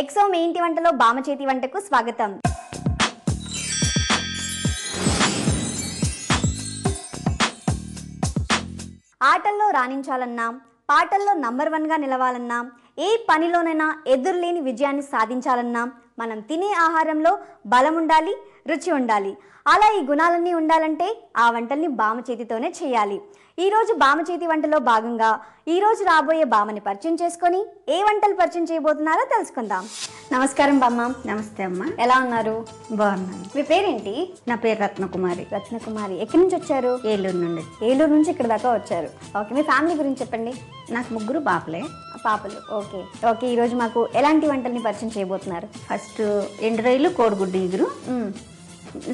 Exo మీ ఇంటి వంటలో బామ చేతి వంటకు స్వాగతం. ఆటల్లో రాణించాలన్నా, పాటల్లో నంబర్ 1గా నిలవాలన్నా, ఏ పనిలోనైనా ఎదురులేని విజయాన్ని సాధించాలన్నా మనం తినే ఆహారంలో బలం ఉండాలి, రుచి ఉండాలి. అలా ఈ గుణాలన్నీ ఉండాలంటే ఆ వంటల్ని బామ చేతితోనే చేయాలి. ఈరోజు బామ చేతి వంటలో భాగంగా ఈరోజు రాబోయే బామని పరిచయం చేసుకొని ఏ వంటలు పరిచయం చేయబోతున్నారో తెలుసుకుందాం. నమస్కారం బామ్మ. నమస్తే అమ్మ. ఎలా ఉన్నారు? బాగున్నాను. మీ పేరేంటి? నా పేరు రత్నకుమారి. రత్నకుమారి. ఎక్కడి నుంచి వచ్చారు? ఏలూరు నుండి. ఏలూరు నుంచి ఇక్కడ దాకా వచ్చారు. ఓకే, మీ ఫ్యామిలీ గురించి చెప్పండి. నాకు 3 పాపలే. పాపలు. Okay okay. ఈరోజు మాకు ఎలాంటి వంటల్ని పరిచయం చేయబోతున్నారు? ఫస్ట్ ఎండు రొయ్యలు, కోడిగుడ్డు ఇగురు.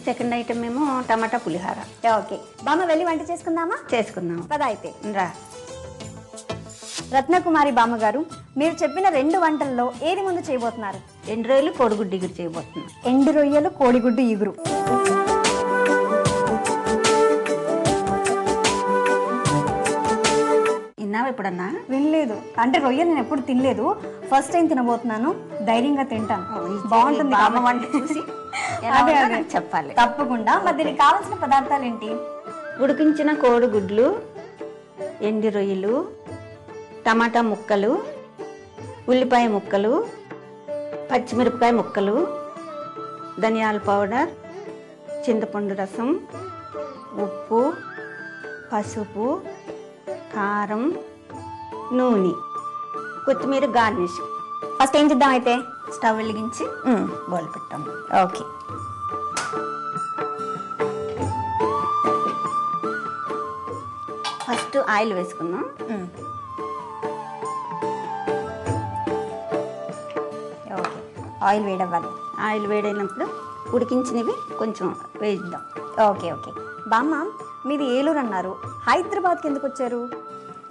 సెకండ్ ఐటమ్ ఏమో టమాటా పులిహార. ఓకే బామ్మ, వెళ్ళి వంట చేసుకుందామా? చేసుకుందాం పద అయితే రా. రత్నకుమారి బామ్మగారు, మీరు చెప్పిన 2 వంటల్లో ఏది ముందు చేయబోతున్నారు? ఎండు రొయ్యలు, కోడిగుడ్డు ఇగురు చేయబోతున్నాం. ఎండు రొయ్యలు, కోడిగుడ్డు ఇగురు. విన్నావా ఎప్పుడన్నా? వినలేదు. అంటే రొయ్యలు నేను ఎప్పుడు తినలేదు, ఫస్ట్ టైం తినబోతున్నాను. ధైర్యంగా తింటాను. బాగుంటుంది బామ్మ వంట చూసి అదే అదే చెప్పాలి తప్పకుండా. మరి దీనికి కావాల్సిన పదార్థాలు ఏంటి? ఉడికించిన కోడిగుడ్లు, ఎండు రొయ్యలు, టమాటా ముక్కలు, ఉల్లిపాయ ముక్కలు, పచ్చిమిరపకాయ ముక్కలు, ధనియాల పౌడర్, చింతపండు రసం, ఉప్పు, పసుపు, కారం, నూనె, కొత్తిమీర గార్నిష్. ఫస్ట్ ఏం చేద్దాం అయితే? స్టవ్ వెలిగించి బౌల్ పెట్టాము. ఓకే. ఫస్ట్ ఆయిల్ వేసుకుందాం. ఓకే, ఆయిల్ వేడవ్వాలి. ఆయిల్ వేడైనప్పుడు ఉడికించినవి కొంచెం వేద్దాం. Okay okay. బామ్మ, మీది ఏలూరు అన్నారు, హైదరాబాద్కి ఎందుకు వచ్చారు?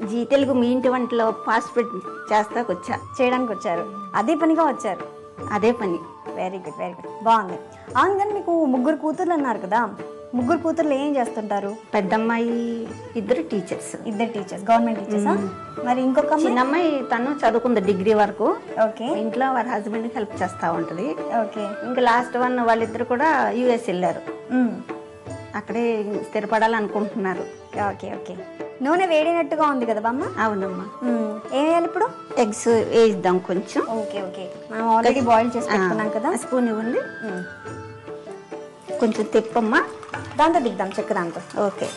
జీ తెలుగు మీ ఇంటి వంటలో ఫాస్ట్ ఫుడ్ చేస్తాకొచ్చా. చేయడానికి వచ్చారు, అదే పనిగా వచ్చారు? అదే పని. వెరీ గుడ్ వెరీ గుడ్, బాగుంది. అవును, కానీ మీకు 3 కూతుర్లు అన్నారు కదా, 3 కూతుర్లు ఏం చేస్తుంటారు? పెద్దమ్మాయి 2 టీచర్స్. 2 teachers, government టీచర్సా? మరి ఇంకొక అమ్మాయి? చిన్నమ్మాయి తను చదువుకుంది డిగ్రీ వరకు. ఓకే. ఇంట్లో వారి హస్బెండ్కి హెల్ప్ చేస్తూ ఉంటుంది. ఓకే. ఇంకా లాస్ట్ వన్ వాళ్ళిద్దరు కూడా యూఎస్ వెళ్ళారు. అక్కడే స్థిరపడాలనుకుంటున్నారు. Okay okay. నూనె వేడినట్టుగా ఉంది కదా బామ్మ? అవునమ్మా. ఏం వేయాలి ఇప్పుడు? ఎగ్స్ వేయిద్దాం కొంచెం. Okay okay. మనం ఆల్రెడీ బాయిల్ చేసి పెట్టుకున్నాం కదా. స్పూన్ ఇవ్వండి. కొంచెం తిప్పమ్మా. దాంతో దిద్దాం, చెక్క దాంతో. ఓకే.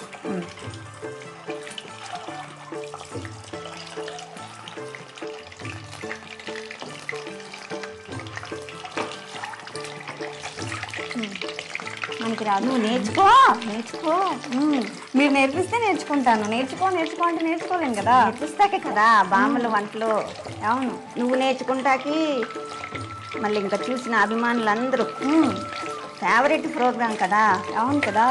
మనకి రాదు. నువ్వు నేర్చుకో నేర్చుకో. మీరు నేర్పిస్తే నేర్చుకుంటాను. నేర్చుకో అంటే నేర్చుకోలేను కదా. నేర్పిస్తాకే కదా బామ్మల వంటలు. అవును, నువ్వు నేర్చుకుంటాకి మళ్ళీ ఇంకా చూసిన అభిమానులందరూ ఫేవరెట్ ప్రోగ్రాం కదా. అవును కదా.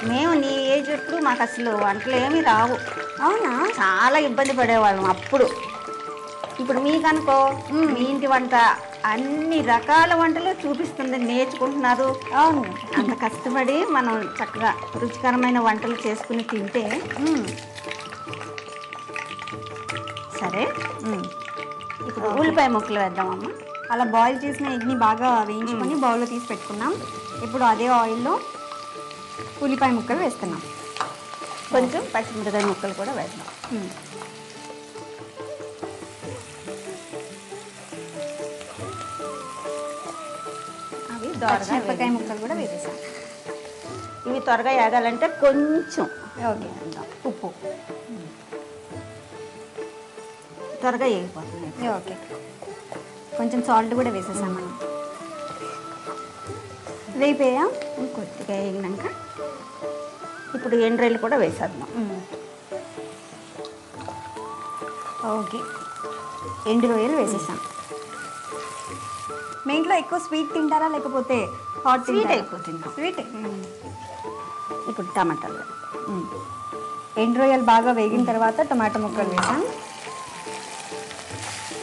మేము నీ ఏజ్ ఎప్పుడు మాకు అసలు వంటలు ఏమీ రావు. అవునా? చాలా ఇబ్బంది పడేవాళ్ళం అప్పుడు. ఇప్పుడు మీకనుకో మీ ఇంటి వంట అన్ని రకాల వంటలు చూపిస్తుంది, నేర్చుకుంటున్నారు. అవును, అంత కష్టపడి మనం చక్కగా రుచికరమైన వంటలు చేసుకుని తింటే. సరే, ఇప్పుడు ఉల్లిపాయ ముక్కలు వేద్దామమ్మా. అలా బాయిల్ చేసిన ఎగ్ని బాగా వేయించుకొని బౌల్లో తీసి పెట్టుకున్నాం. ఇప్పుడు అదే ఆయిల్లో ఉల్లిపాయ ముక్కలు వేస్తున్నాం. కొంచెం పచ్చిమిరపకాయ ముక్కలు కూడా వేద్దాం. అవి పచ్చిమిరపకాయ ముక్కలు కూడా వేసేసాం. ఇవి త్వరగా ఏగాలంటే కొంచెం ఓకే ఉప్పు త్వరగా వేగిపోతుంది. ఓకే, కొంచెం సాల్ట్ కూడా వేసేసాం మనం. వేయిపోయా కొద్దిగా వేగినాక ఇప్పుడు ఎండు రొయ్యలు కూడా వేసేద్దాం. ఓకే, ఎండు రొయ్యలు వేసేసాం. మీ ఇంట్లో ఎక్కువ స్వీట్ తింటారా లేకపోతే హాట్? స్వీట్ అయిపోతుంది. స్వీట్. ఇప్పుడు టమాటాలు. ఎండు రొయ్యలు బాగా వేగిన తర్వాత టమాటా ముక్కలు వేసాం.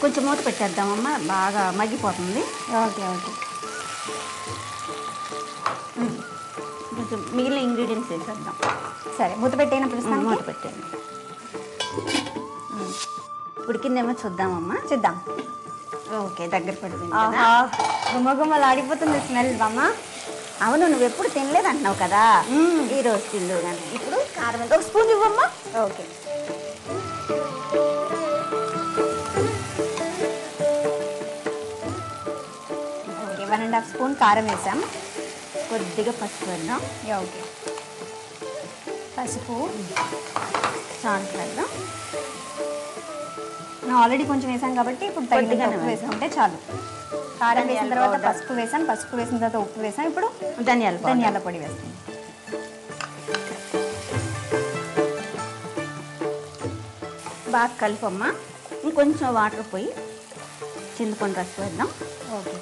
కొంచెం మూత పెట్టేద్దామమ్మా, బాగా మగ్గిపోతుంది. Okay okay. కొంచెం మిగిలిన ఇంగ్రీడియంట్స్ వేసేద్దాం. సరే, మూత పెట్టేనప్పుడు మూత పెట్టేయండి. ఉడికిందేమో చూద్దామమ్మా. చూద్దాం. ఓకే, దగ్గర పడిపోయింది కదా. ఆహా గుమగుమలాడిపోతుంది స్మెల్ బామ్మ. అవును, నువ్వు ఎప్పుడు తినలేదు అంటున్నావు కదా, ఈ రోజు తిందు కానీ. ఇప్పుడు కారం ఎంత? ఒక స్పూన్ ఇవ్వమ్మా. ఓకే. ఓకే, 1.5 స్పూన్ కారం వేసాం. కొద్దిగా పసుపు వేద్దాం. ఓకే, పసుపు సాల్ట్ వేద్దాం. నేను ఆల్రెడీ కొంచెం వేసాం కాబట్టి ఇప్పుడు తగినంత కొద్దిగానే ఉప్పు వేసుకుంటే చాలు. కారం వేసిన తర్వాత పౌడర్. పసుపు వేసాం, పసుపు వేసిన తర్వాత ఉప్పు వేసాం. ఇప్పుడు ధనియాల పౌడర్. ధనియాల పొడి వేస్తాం. బాగా కలిపమ్మా. ఇంకొంచెం వాటర్ పోయి చింతపండు రసం వేద్దాం. ఓకే,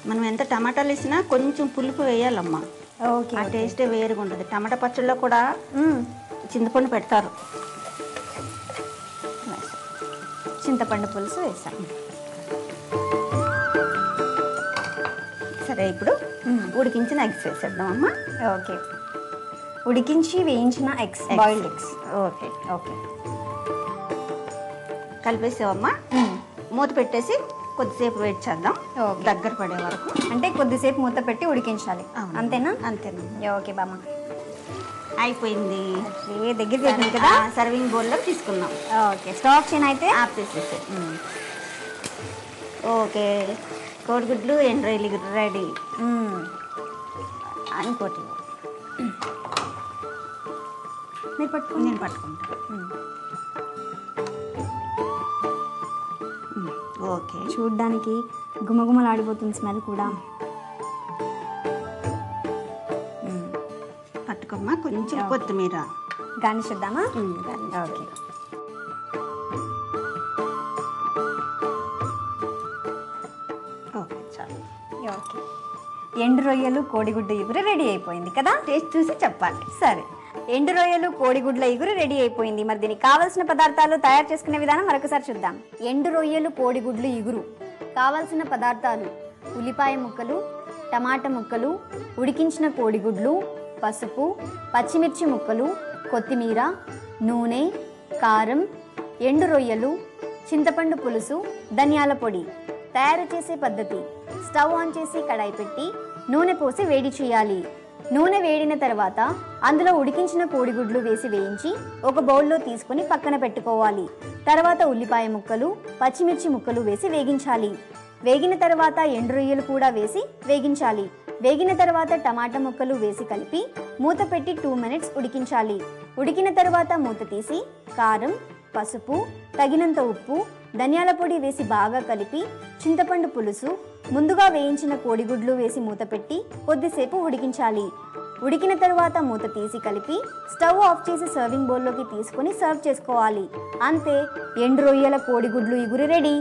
మనం ఎంత టమాటాలు వేసినా కొంచెం పులుపు వేయాలమ్మా. ఓకే. ఆ టేస్టే వేరుగా ఉంటుంది. టమాటా పచ్చళ్ళలో కూడా చింతపండు పెడతారు. చింతపండు పులుసు వేసాం. సరే, ఇప్పుడు ఉడికించిన ఎగ్స్ వేసేద్దామమ్మా. ఓకే, ఉడికించి వేయించిన eggs, boiled eggs. Okay, okay, కలిపేసావమ్మా. మూత పెట్టేసి కొద్దిసేపు వెయిట్ చేద్దాం, ఓకే. దగ్గర పడే వరకు. అంటే కొద్దిసేపు మూత పెట్టి ఉడికించాలి. అవును. అంతేనా? అంతేనా. ఓకే బామ్మ. అయిపోయింది. దగ్గరికి అయిపోయింది కదా. సర్వింగ్ బౌల్లో తీసుకుందాం. ఓకే, స్టాప్ చేయను అయితే. ఆఫ్ చేసేసి. ఓకే, కోడిగుడ్లు ఎండు రొయ్యలు రెడీ. ఇంకోటి మీరు పట్టుకుని నేను పట్టుకుంటాను. ఓకే, చూడ్డానికి గుమగుమలాడిపోతుంది స్మెల్ కూడా. పట్టుకోమ్మా. కొంచెం కొత్తిమీర గార్నిష్ చేద్దామా? ఓకే. ఓకే, చాలు. ఓకే, ఎండు రొయ్యలు కోడిగుడ్డు ఇగురు రెడీ అయిపోయింది కదా. టేస్ట్ చూసి చెప్పాలి. సరే, ఎండు రొయ్యలు కోడిగుడ్ల ఇగురు రెడీ అయిపోయింది. మరి దీనికి కావాల్సిన పదార్థాలు తయారు చేసుకునే విధానం మరొకసారి చూద్దాం. ఎండు రొయ్యలు కోడిగుడ్లు ఇగురు కావాల్సిన పదార్థాలు: ఉల్లిపాయ ముక్కలు, టమాటా ముక్కలు, ఉడికించిన కోడిగుడ్లు, పసుపు, పచ్చిమిర్చి ముక్కలు, కొత్తిమీర, నూనె, కారం, ఎండు రొయ్యలు, చింతపండు పులుసు, ధనియాల పొడి. తయారు చేసే పద్ధతి: స్టవ్ ఆన్ చేసి కడాయి పెట్టి నూనె పోసి వేడి చేయాలి. నూనె వేడిన తర్వాత అందులో ఉడికించిన కోడిగుడ్లు వేసి వేయించి ఒక బౌల్లో తీసుకుని పక్కన పెట్టుకోవాలి. తర్వాత ఉల్లిపాయ ముక్కలు, పచ్చిమిర్చి ముక్కలు వేసి వేగించాలి. వేగిన తర్వాత ఎండు రొయ్యలు కూడా వేసి వేగించాలి. వేగిన తర్వాత టమాటా ముక్కలు వేసి కలిపి మూత పెట్టి 2 మినిట్స్ ఉడికించాలి. ఉడికిన తర్వాత మూత తీసి కారం, పసుపు, తగినంత ఉప్పు, ధనియాల పొడి వేసి బాగా కలిపి చింతపండు పులుసు, ముందుగా వేయించిన కోడిగుడ్లు వేసి మూత పెట్టి కొద్దిసేపు ఉడికించాలి. ఉడికిన తర్వాత మూత తీసి కలిపి స్టవ్ ఆఫ్ చేసి సర్వింగ్ బౌల్లోకి తీసుకొని సర్వ్ చేసుకోవాలి. అంతే, ఎండు రొయ్యల కోడిగుడ్లు ఇగురు రెడీ.